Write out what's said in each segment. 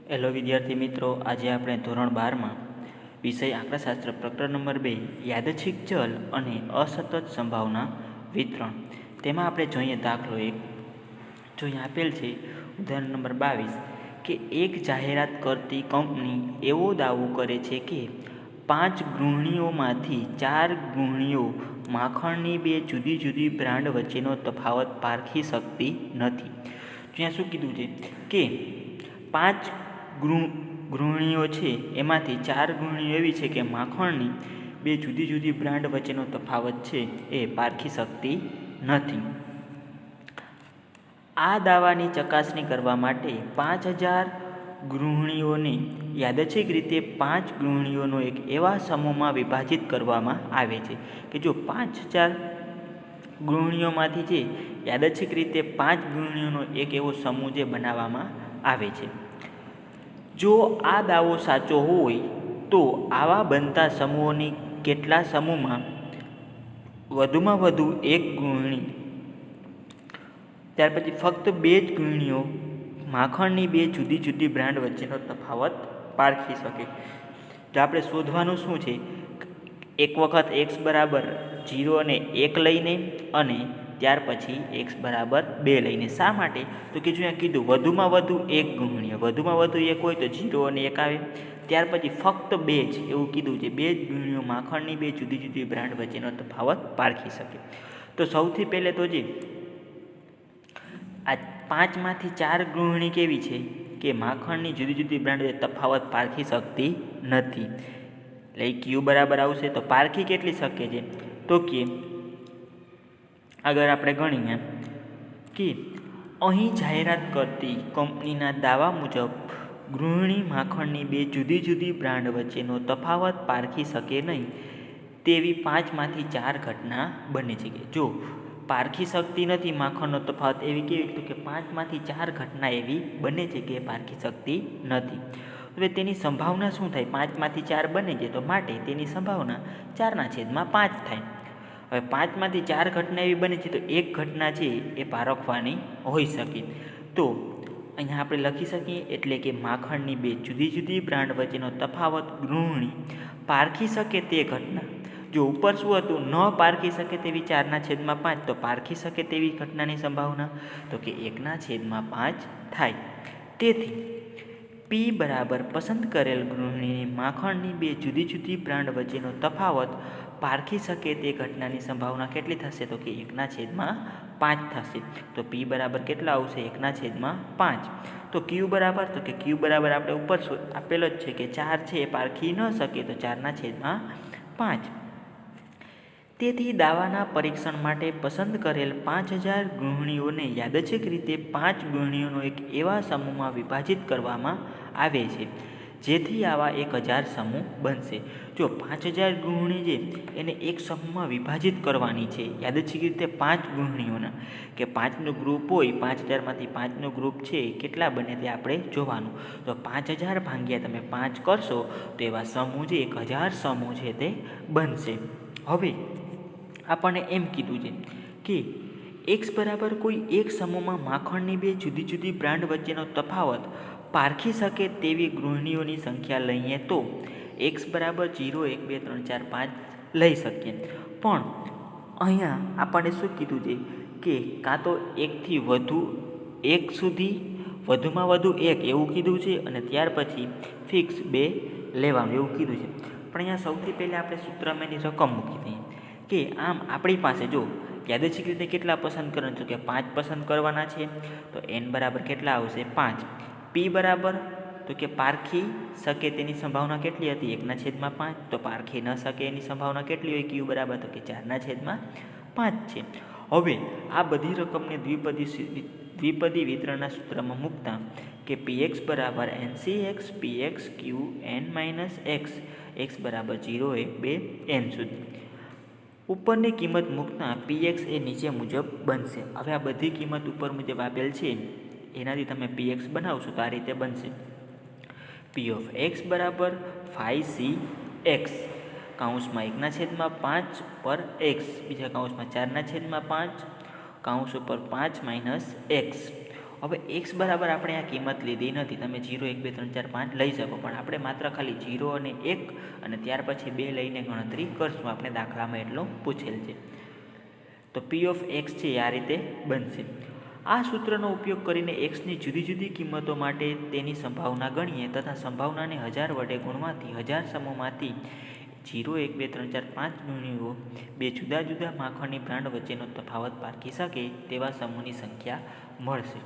Hello વિદ્યાર્થી મિત્રો, આજે આપણે ધોરણ 12માં વિષય આંકડાશાસ્ત્ર પ્રકરણ નંબર 2 યાદચ્છિક ચલ અને અસતત સંભાવના વિતરણ, તેમાં આપણે જોઈએ દાખલો 1. જો અહીં આપેલ છે ઉદાહરણ નંબર 22 કે એક જાહેરાત કરતી કંપની એવો દાવો કરે છે કે 5 ગૃહિણીઓમાંથી 4 ગૃહિણીઓ માખણની 2 જુદી જુદી બ્રાન્ડ વચ્ચેનો તફાવત પારખી શકતી નથી. અહીંયા શું કીધું છે કે 5 ગૃહિણીઓ છે, એમાંથી 4 ગૃહિણીઓ એવી છે કે માખણની 2 જુદી જુદી બ્રાન્ડ વચ્ચેનો તફાવત છે એ પારખી શકતી નથી. આ દાવાની ચકાસણી કરવા માટે 5000 ગૃહિણીઓને યાદચ્છિક રીતે 5 ગૃહિણીઓનો એક એવા સમૂહમાં વિભાજિત કરવામાં આવે છે કે જો 5000 ગૃહિણીઓમાંથી જે યાદચ્છિક રીતે 5 ગૃહિણીઓનો એક એવો સમૂહ જે બનાવવામાં આવે છે. જો આ દાવો સાચો હોય તો આવા બનતા સમૂહોની કેટલા સમૂહમાં વધુમાં વધુ એક ગૃહિણી, ત્યાર પછી ફક્ત 2 જ ગૃહિણીઓ માખણની 2 જુદી જુદી બ્રાન્ડ વચ્ચેનો તફાવત પારખી શકે. તો આપણે શોધવાનું શું છે, એક વખત x બરાબર 0 અને 1 લઈને અને ત્યાર પછી x બરાબર 2 લઈને. શા માટે? તો કે જો અહીંયા કીધું વધુમાં વધુ એક ગૃહિણી, વધુમાં વધુ એક હોય તો 0 અને 1 આવે, ત્યાર પછી ફક્ત 2 જ એવું કીધું છે, 2 જ ગૃહિણીઓ માખણની 2 જુદી જુદી બ્રાન્ડ વચ્ચેનો તફાવત પારખી શકે. તો સૌથી પહેલે તો જે આ 5માંથી 4 ગૃહિણી કેવી છે કે માખણની જુદી જુદી બ્રાન્ડ તફાવત પારખી શકતી નથી. એટલે ક્યુ બરાબર આવશે તો પારખી કેટલી શકે છે, તો કે આગળ આપણે ગણીએ કે અહીં જાહેરાત કરતી કંપનીના દાવા મુજબ ગૃહિણી માખણની 2 જુદી જુદી બ્રાન્ડ વચ્ચેનો તફાવત પારખી શકે નહીં તેવી 5માંથી 4 ઘટના બને છે. કે જો પારખી શકતી નથી માખણનો તફાવત, એવી કેવી, તો કે 5માંથી 4 ઘટના એવી બને છે કે પારખી શકતી નથી. હવે તેની સંભાવના શું થાય? 5માંથી 4 બને છે તો માટે તેની સંભાવના 4/5 થાય. હવે 5માંથી 4 ઘટના એવી બને છે તો એક ઘટના છે એ પારખવાની હોઈ શકે. તો અહીંયા આપણે લખી શકીએ એટલે કે માખણની 2 જુદી જુદી બ્રાન્ડ વચ્ચેનો તફાવત ગૃહિણી પારખી શકે તે ઘટના. જો ઉપર શું હતું, ન પારખી શકે તેવી 4/5, તો પારખી શકે તેવી ઘટનાની સંભાવના તો કે 1/5 થાય. તેથી P બરાબર પસંદ કરેલ ગૃહિણીની માખણની 2 જુદી જુદી બ્રાન્ડ વચ્ચેનો તફાવત પારખી શકે તે ઘટનાની સંભાવના કેટલી થશે, તો કે 1/5 થશે. તો P બરાબર કેટલા આવશે? 1/5. તો Q બરાબર, તો કે Q બરાબર આપણે ઉપર આપેલો જ છે કે 4 છે એ પારખી ન શકે તો 4/5. તેથી દાવાના પરીક્ષણ માટે પસંદ કરેલ 5000 ગૃહિણીઓને યાદચ્છિક રીતે 5 ગૃહિણીઓનો એક એવા સમૂહમાં વિભાજિત કરવામાં આવે છે જેથી આવા 1000 સમૂહ બનશે. જો 5000 ગૃહિણી છે એને એક સમૂહમાં વિભાજિત કરવાની છે યાદચ્છિક રીતે 5 ગૃહિણીઓના, કે 5નો ગ્રુપ હોય, 5000માંથી 5નો ગ્રુપ છે કેટલા બને તે આપણે જોવાનું. તો 5000 ભાગ્યા તમે 5 કરશો તો એવા સમૂહ જે 1000 સમૂહ છે તે બનશે. હવે આપણને એમ કીધું છે કે x બરાબર કોઈ એક સમૂહમાં માખણની 2 જુદી જુદી બ્રાન્ડ વચ્ચેનો તફાવત પારખી શકે તેવી ગૃહિણીઓની સંખ્યા લઈએ તો x બરાબર 0, 1, 2, 3, 4, 5 લઈ શકીએ. પણ અહીંયા આપણને શું કીધું છે કે કાં તો 1થી વધુ 1 સુધી વધુમાં વધુ 1 એવું કીધું છે અને ત્યાર પછી ફિક્સ 2 લેવાનું એવું કીધું છે. પણ અહીંયા સૌથી પહેલાં આપણે સૂત્રમાં એની રકમ મૂકી દઈએ કે આમ આપણી પાસે જો યાદચ્છિક રીતે કેટલા પસંદ કરવાના છે, કે 5 પસંદ કરવાના છે, તો n બરાબર કેટલા આવશે? 5. P બરાબર, તો કે પારખી શકે તેની સંભાવના કેટલી હતી? 1/5. તો પારખી ન શકે એની સંભાવના કેટલી હોય Q બરાબર? તો કે 4/5 છે. હવે આ બધી રકમને દ્વિપદી વિતરણના સૂત્રમાં મૂકતા કે px બરાબર ncx px q n - x, x બરાબર 0, 1, 2 n સુધી. ઉપરની કિંમત મૂકતા px એ નીચે મુજબ બનશે. હવે આ બધી કિંમત ઉપર મુજબ આપેલ છે એનાથી તમે px બનાવશો તો આ રીતે બનશે. p of x બરાબર 5cx કૌંસમાં 1/5 પર x, બીજા કૌંસમાં 4/5 કૌંસ ઉપર 5 - x હવે એક્સ બરાબર આપણે આ કિંમત લીધી નથી. તમે 0 1 2 3 4 5 લઈ શકો, પણ આપણે માત્ર ખાલી 0 અને 1 અને ત્યાર પછી 2 લઈને ગણતરી કરશું. આપણે દાખલામાં એટલો પૂછેલ છે. તો પી ઓફ એક્સ છે આ રીતે બનશે. આ સૂત્રનો ઉપયોગ કરીને એક્સની જુદી જુદી કિંમતો માટે તેની સંભાવના ગણીએ તથા સંભાવનાને 1000 વડે ગુણવાથી 1000 સમૂહમાંથી 0 1 2 3 4 5 ગુણ્યો બે જુદા જુદા માખણની બ્રાન્ડ વચ્ચેનો તફાવત પારખી શકે તેવા સમૂહની સંખ્યા મળશે.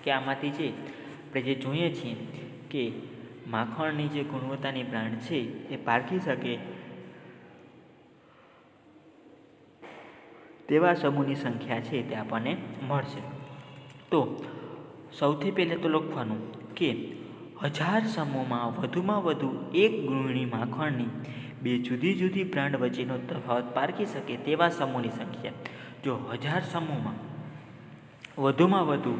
કે આમાંથી છે આપણે જે જોઈએ છીએ કે માખણની જે ગુણવત્તાની બ્રાન્ડ છે એ પારખી શકે તેવા સમૂહની સંખ્યા છે તે આપણને મળશે. તો સૌથી પહેલાં તો લખવાનું કે 1000 સમૂહમાં વધુમાં વધુ એક ગૃહિણી માખણની બે જુદી જુદી બ્રાન્ડ વચ્ચેનો તફાવત પારખી શકે તેવા સમૂહની સંખ્યા. જો 1000 સમૂહમાં વધુમાં વધુ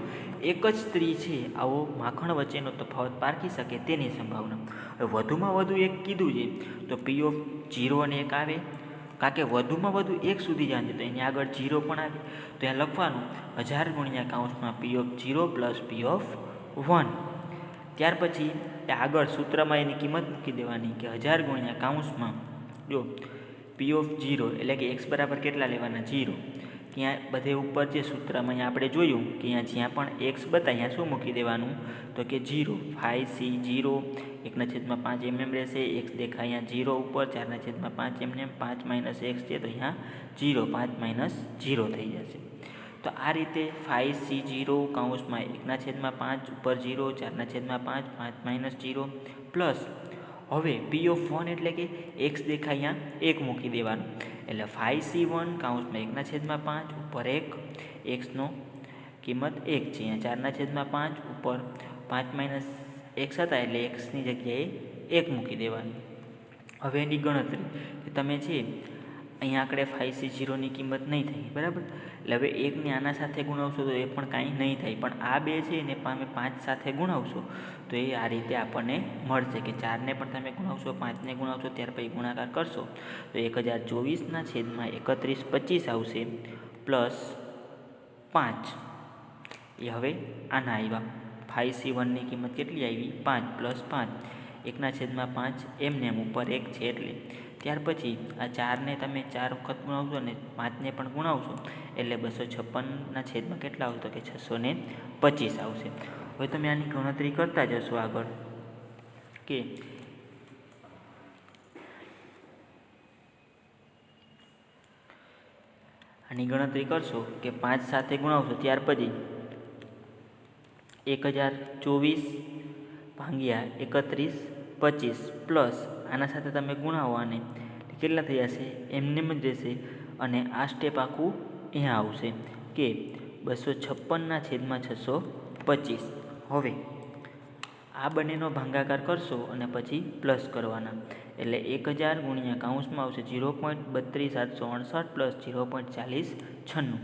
એક જ સ્ત્રી છે આવો માખણ વચ્ચેનો તફાવત પારખી શકે તેની સંભાવના. હવે વધુમાં વધુ એક કીધું છે તો પી ઓફ 0 અને 1 આવે, કારણ કે વધુમાં વધુ એક સુધી જાય તો એની આગળ 0 પણ આવે. તો ત્યાં લખવાનું 1000 ગુણ્યા કાઉન્સમાં P of 0 plus P of 1. ત્યાર પછી આગળ સૂત્રમાં એની કિંમત મૂકી દેવાની કે 1000 ગુણ્યા કાઉન્સમાં જો પી ઓફ 0 એટલે કે એક્સ બરાબર કેટલા લેવાના 0. ત્યાં બધે ઉપર જે સૂત્રમાં અહીંયા આપણે જોયું કે અહીંયા જ્યાં પણ એક્સ બતાવ્યા અહીંયા શું મૂકી દેવાનું તો કે 0 5c 0 1/5 mm રહેશે. એક્સ દેખાય અહીંયા 0 ઉપર 4/5 mm 5 માઇનસ એક્સ છે તો અહીંયા 0 5 માઇનસ 0 થઈ જશે. તો આ રીતે 5c0 કાઉન્સમાં 1/5 ઉપર 0 4/5 5 માઇનસ 0 પ્લસ હવે પી ઓફ 1 એટલે કે એક્સ દેખાય અહીંયા 1 મૂકી દેવાનું એટલે 5c1 કાઉન્સમાં 1/5 ઉપર 1 એક્સનો કિંમત 1 છે. અહીંયા 4/5 ઉપર 5 માઇનસ એક્સ હતા એટલે એક્સની જગ્યાએ 1 મૂકી દેવાનું. હવે એની ગણતરી કે તમે છે અહીંયા આંકડે 5c0ની કિંમત નહીં થાય બરાબર. એટલે હવે 1ને આના સાથે ગુણાવશો તો એ પણ કાંઈ નહીં થાય, પણ આ બે છે એને તમે 5 સાથે ગુણાવશો તો એ આ રીતે આપણને મળશે કે 4ને પણ તમે ગુણાવશો 5ને ગુણાવશો ત્યાર પછી ગુણાકાર કરશો તો 1024/3125 આવશે પ્લસ 5. એ હવે આના આવ્યા 5c1ની કિંમત કેટલી આવી 5 પ્લસ 5 1/5 એમને ઉપર 1 છે એટલે ત્યાર પછી આ 4ને તમે 4 વખત ગુણાવશો અને 5ને પણ ગુણાવશો એટલે 256 કેટલા આવશે તો કે 625 આવશે. હવે તમે આની ગણતરી કરતા જશો આગળ કે આની ગણતરી કરશો કે 5 સાથે ગુણાવશો ત્યાર પછી 1024/3125 પ્લસ આના સાથે તમે ગુણાવો આને કેટલા થઈ જશે એમને જ રહેશે અને આ સ્ટેપ આખું અહીંયા આવશે કે 256/625. હવે આ બંનેનો ભાગાકાર કરશો અને પછી પ્લસ કરવાના એટલે 1000 ગુણ્યા કાઉન્સમાં આવશે 0.32768 પ્લસ 0.4096.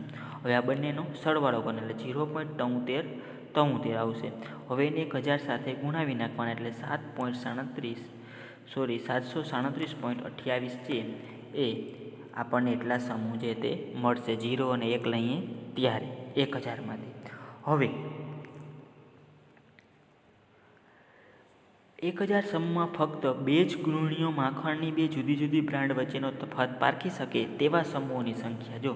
હવે આ બંનેનો સરવાળો કરવાનો એટલે 0.73 આવશે. હવે એને 1000 સાથે ગુણાવી નાખવાના એટલે 737.28 છે એ આપણને એટલા સમૂહ છે તે મળશે. 0 અને 1 લઈએ ત્યારે 1000માંથી. હવે 1000 સમૂહમાં ફક્ત બે જ ગૃહિણીઓ માખણની બે જુદી જુદી બ્રાન્ડ વચ્ચેનો તફાવત પારખી શકે તેવા સમૂહોની સંખ્યા. જો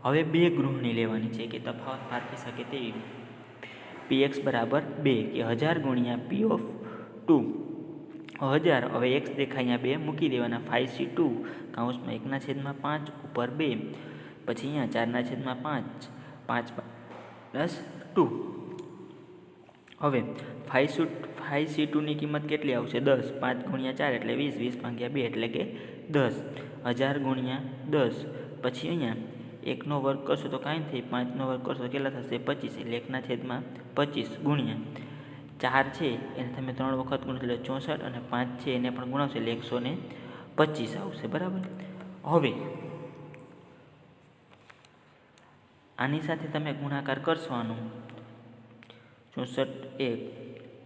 હવે બે ગૃહિણી લેવાની છે કે તફાવત પારખી શકે તેવી px બરાબર 2 કે 1000 ગુણ્યા p ઓફ 2 1000. હવે x દેખાય અહીંયા 2 મૂકી દેવાના 5c2 કાઉન્સમાં 1/5 ઉપર 2 પછી અહીંયા 4/5 પ્લસ 2. હવે 5c2ની કિંમત કેટલી આવશે 10 5 ગુણ્યા 4 એટલે 20 20/2 એટલે કે 10. 1000 ગુણ્યા 10 પછી અહીંયા 1નો વર્ગ કરશો તો કાંઈ થઈ 5નો વર્ગ કરશો તો કેટલા થશે 25 એટલે 1/25 ગુણ્યા 4 છે એને તમે 3 વખત ગુણો એટલે 64 અને 5 છે એને પણ ગુણાવશો એટલે 125 આવશે બરાબર. હવે આની સાથે તમે ગુણાકાર કરશો આનું 64 1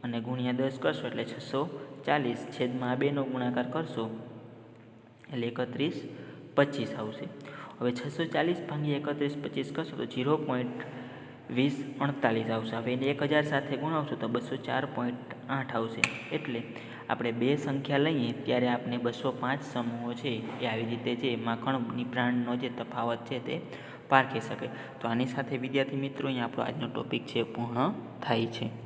અને ગુણ્યા 10 કરશો એટલે 640 છેદમાં આ બેનો ગુણાકાર કરશો એટલે 3125 આવશે. હવે 640 ભાગ્યા 3125 કરશો તો 0.3125 2048 આવશે. હવે એને 1000 સાથે ગુણાવશું તો 204.8 આવશે. એટલે આપણે બે સંખ્યા લઈએ ત્યારે આપણે 205 સમૂહો છે એ આવી રીતે જે માખણની બ્રાન્ડનો જે તફાવત છે તે પારખી શકે. તો આની સાથે વિદ્યાર્થી મિત્રો અહીંયા આપણો આજનો ટોપિક છે પૂર્ણ થાય છે.